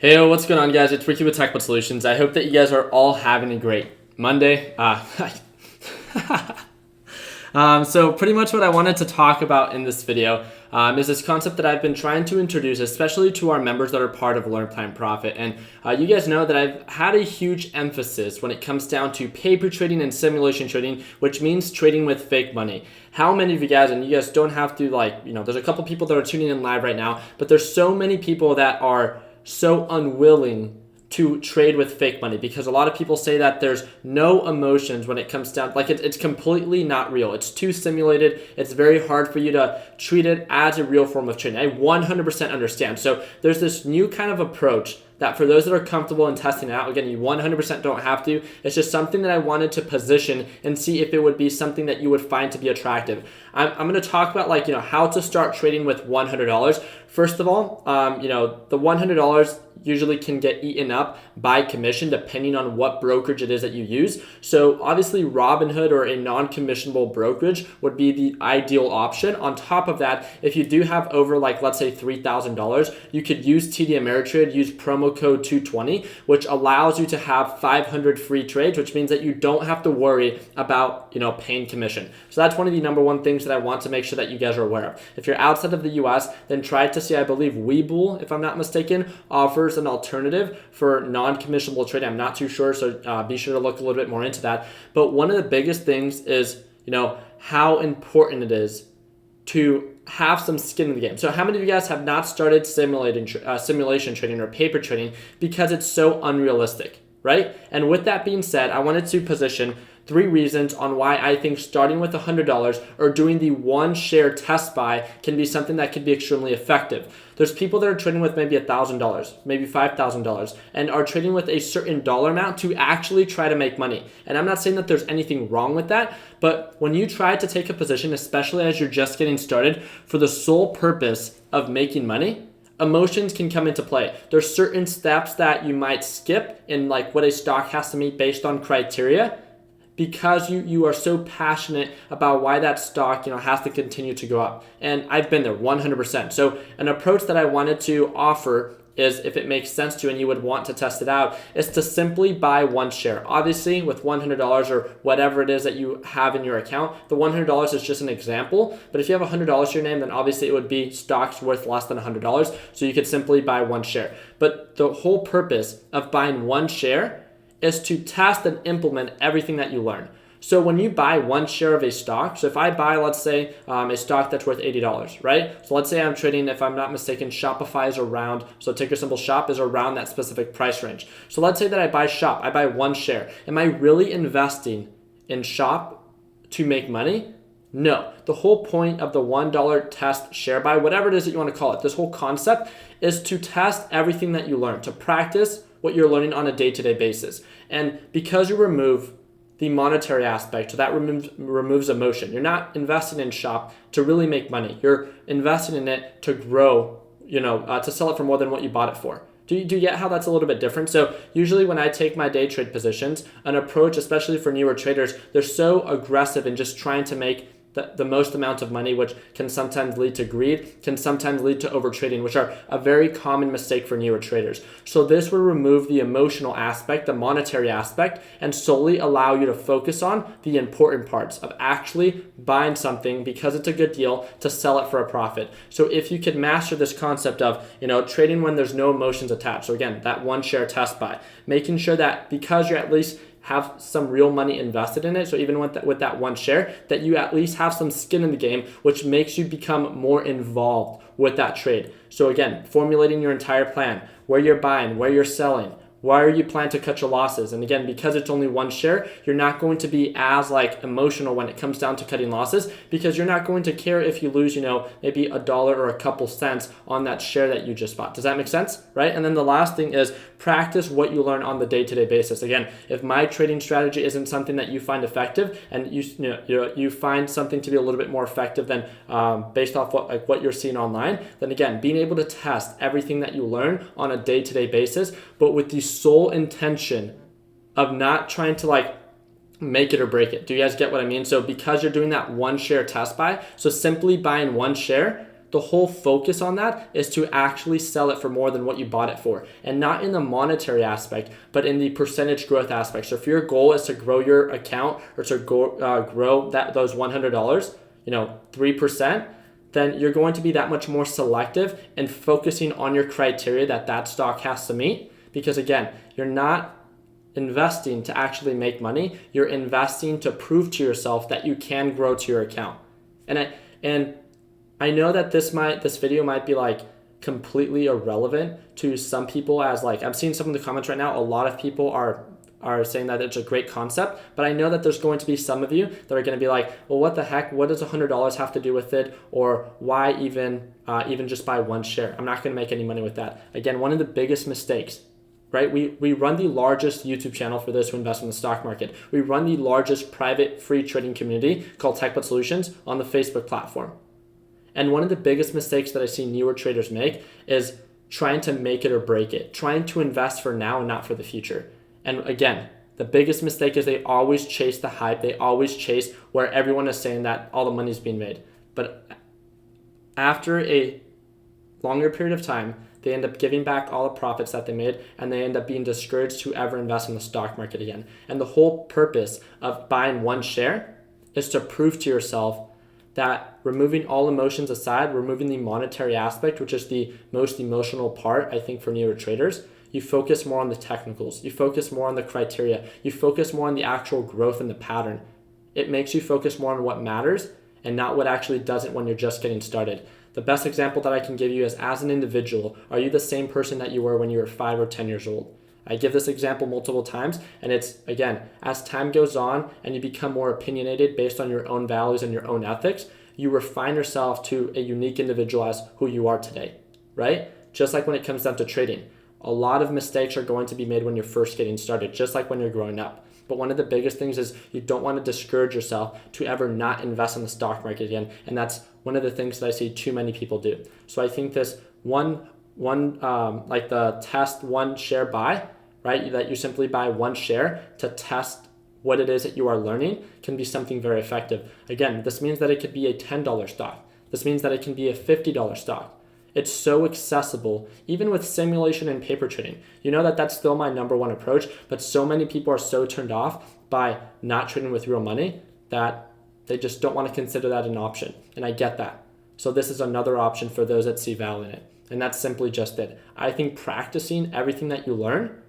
Hey, what's going on, guys? It's Ricky with TechBot Solutions. I hope that you guys are all having a great Monday. So pretty much what I wanted to talk about in this video is this concept that I've been trying to introduce, especially to our members that are part of Learn, Plan, Profit. And you guys know that I've had a huge emphasis when it comes down to paper trading and simulation trading, which means trading with fake money. How many of you guys, and you guys don't have to there's a couple people that are tuning in live right now, but there's so many people that are so unwilling to trade with fake money because a lot of people say that there's no emotions when it comes down, it's completely not real. It's too simulated. It's very hard for you to treat it as a real form of trading. I 100% understand. So there's this new kind of approach that for those that are comfortable in testing it out, again, you 100% don't have to. It's just something that I wanted to position and see if it would be something that you would find to be attractive. I'm going to talk about how to start trading with $100. First of all, the $100 usually can get eaten up by commission depending on what brokerage it is that you use. So obviously Robinhood or a non-commissionable brokerage would be the ideal option. On top of that, if you do have over let's say $3,000, you could use TD Ameritrade, use promo code 220, which allows you to have 500 free trades, which means that you don't have to worry about paying commission. So that's one of the number one things that I want to make sure that you guys are aware of. If you're outside of the US, then try to see, I believe Webull, if I'm not mistaken, offers an alternative for non-commissionable trading. I'm not too sure, so be sure to look a little bit more into that. But one of the biggest things is how important it is to have some skin in the game. So how many of you guys have not started simulation trading or paper trading because it's so unrealistic, right? And with that being said, I wanted to position 3 reasons on why I think starting with $100 or doing the one share test buy can be something that could be extremely effective. There's people that are trading with maybe $1,000, maybe $5,000, and are trading with a certain dollar amount to actually try to make money. And I'm not saying that there's anything wrong with that, but when you try to take a position, especially as you're just getting started, for the sole purpose of making money, emotions can come into play. There's certain steps that you might skip in what a stock has to meet based on criteria, because you are so passionate about why that stock has to continue to go up. And I've been there 100%. So an approach that I wanted to offer is, if it makes sense to you and you would want to test it out, is to simply buy one share. Obviously with $100 or whatever it is that you have in your account, the $100 is just an example, but if you have $100 to your name, then obviously it would be stocks worth less than $100, so you could simply buy one share. But the whole purpose of buying one share is to test and implement everything that you learn. So when you buy one share of a stock, so if I buy, let's say, a stock that's worth $80, right? So let's say I'm trading, if I'm not mistaken, Shopify is around, so ticker symbol SHOP is around that specific price range. So let's say that I buy SHOP, I buy one share. Am I really investing in SHOP to make money? No. The whole point of the $1 test share buy, whatever it is that you want to call it, this whole concept is to test everything that you learn, to practice what you're learning on a day-to-day basis. And because you remove the monetary aspect, so that removes emotion. You're not investing in SHOP to really make money. You're investing in it to grow, to sell it for more than what you bought it for. Do you get how that's a little bit different? So usually when I take my day trade positions, an approach, especially for newer traders, they're so aggressive in just trying to make the most amount of money, which can sometimes lead to greed, can sometimes lead to overtrading, which are a very common mistake for newer traders. So this will remove the emotional aspect, the monetary aspect, and solely allow you to focus on the important parts of actually buying something because it's a good deal to sell it for a profit. So if you could master this concept of, trading when there's no emotions attached. So again, that one share test buy, making sure that because you're at least have some real money invested in it, so even with that one share, that you at least have some skin in the game, which makes you become more involved with that trade. So again, formulating your entire plan, where you're buying, where you're selling, why are you planning to cut your losses? And again, because it's only one share, you're not going to be as emotional when it comes down to cutting losses, because you're not going to care if you lose, maybe $1 or a couple cents on that share that you just bought. Does that make sense? Right? And then the last thing is practice what you learn on the day-to-day basis. Again, if my trading strategy isn't something that you find effective, and you find something to be a little bit more effective than based off what you're seeing online, then again, being able to test everything that you learn on a day-to-day basis, but with the sole intention of not trying to make it or break it. Do you guys get what I mean? So because you're doing that one share test buy, so simply buying one share, the whole focus on that is to actually sell it for more than what you bought it for. And not in the monetary aspect, but in the percentage growth aspect. So if your goal is to grow your account or to grow those $100, 3%, then you're going to be that much more selective and focusing on your criteria that stock has to meet. Because again, you're not investing to actually make money. You're investing to prove to yourself that you can grow to your account. And I know that this video might be like completely irrelevant to some people, as like I'm seeing some of the comments right now. A lot of people are saying that it's a great concept, but I know that there's going to be some of you that are going to be like, well, what the heck? What does $100 have to do with it? Or why even just buy one share? I'm not going to make any money with that. Again, one of the biggest mistakes, right? We run the largest YouTube channel for those who invest in the stock market. We run the largest private free trading community called TechBud Solutions on the Facebook platform. And one of the biggest mistakes that I see newer traders make is trying to make it or break it, trying to invest for now and not for the future. And again, the biggest mistake is they always chase the hype. They always chase where everyone is saying that all the money is being made. But after a longer period of time, they end up giving back all the profits that they made, and they end up being discouraged to ever invest in the stock market again. And the whole purpose of buying one share is to prove to yourself that, removing all emotions aside, removing the monetary aspect, which is the most emotional part, I think, for newer traders, you focus more on the technicals. You focus more on the criteria. You focus more on the actual growth and the pattern. It makes you focus more on what matters and not what actually doesn't when you're just getting started. The best example that I can give you is, as an individual, are you the same person that you were when you were 5 or 10 years old? I give this example multiple times, and it's, again, as time goes on and you become more opinionated based on your own values and your own ethics, you refine yourself to a unique individual as who you are today, right? Just like when it comes down to trading. A lot of mistakes are going to be made when you're first getting started, just like when you're growing up. But one of the biggest things is you don't want to discourage yourself to ever not invest in the stock market again. And that's one of the things that I see too many people do. So I think this like the test one share buy, right? That you simply buy one share to test what it is that you are learning, can be something very effective. Again, this means that it could be a $10 stock. This means that it can be a $50 stock. It's so accessible, even with simulation and paper trading. You know that that's still my number one approach, but so many people are so turned off by not trading with real money that they just don't want to consider that an option. And I get that. So this is another option for those that see value in it. And that's simply just it. I think practicing everything that you learn,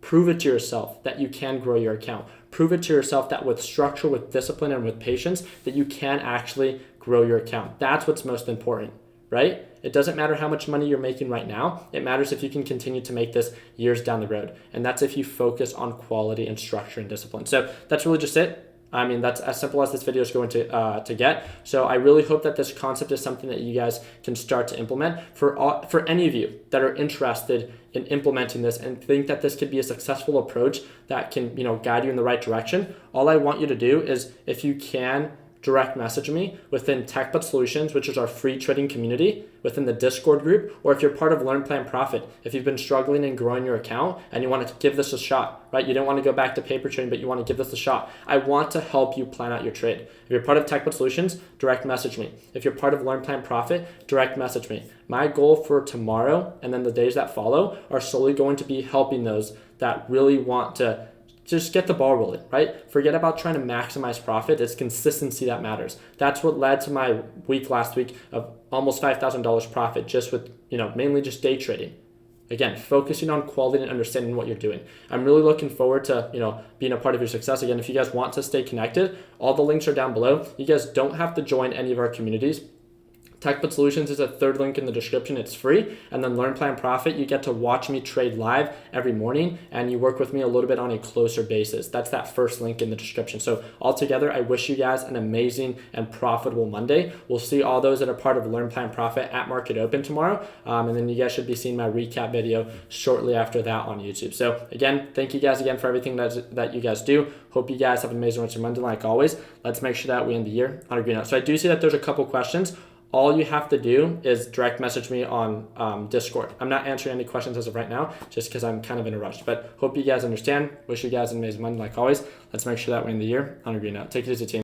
prove it to yourself that you can grow your account. Prove it to yourself that with structure, with discipline, and with patience, that you can actually grow your account. That's what's most important, right? It doesn't matter how much money you're making right now. It matters if you can continue to make this years down the road. And that's if you focus on quality and structure and discipline. So that's really just it. I mean, that's as simple as this video is going to get. So I really hope that this concept is something that you guys can start to implement. For any of you that are interested in implementing this and think that this could be a successful approach that can, guide you in the right direction, all I want you to do is, if you can, direct message me within TechBud Solutions, which is our free trading community, within the Discord group, or if you're part of Learn Plan Profit, if you've been struggling in growing your account and you want to give this a shot, right? You don't want to go back to paper trading, but you want to give this a shot. I want to help you plan out your trade. If you're part of TechBud Solutions, direct message me. If you're part of Learn Plan Profit, direct message me. My goal for tomorrow and then the days that follow are solely going to be helping those that really want to just get the ball rolling, right? Forget about trying to maximize profit. It's consistency that matters. That's what led to my week last week of almost $5,000 profit just with, mainly just day trading. Again, focusing on quality and understanding what you're doing. I'm really looking forward to, being a part of your success. Again, if you guys want to stay connected, all the links are down below. You guys don't have to join any of our communities. TechBud Solutions is a third link in the description. It's free. And then Learn Plan Profit, you get to watch me trade live every morning, and you work with me a little bit on a closer basis. That's that first link in the description. So altogether, I wish you guys an amazing and profitable Monday. We'll see all those that are part of Learn Plan Profit at Market Open tomorrow. And then you guys should be seeing my recap video shortly after that on YouTube. So again, thank you guys again for everything that you guys do. Hope you guys have an amazing rest of your Monday. Like always, let's make sure that we end the year on a green note. So I do see that there's a couple questions. All you have to do is direct message me on Discord. I'm not answering any questions as of right now, just because I'm kind of in a rush. But hope you guys understand. Wish you guys an amazing Monday like always. Let's make sure that we end the year on a green note. Take it easy, team.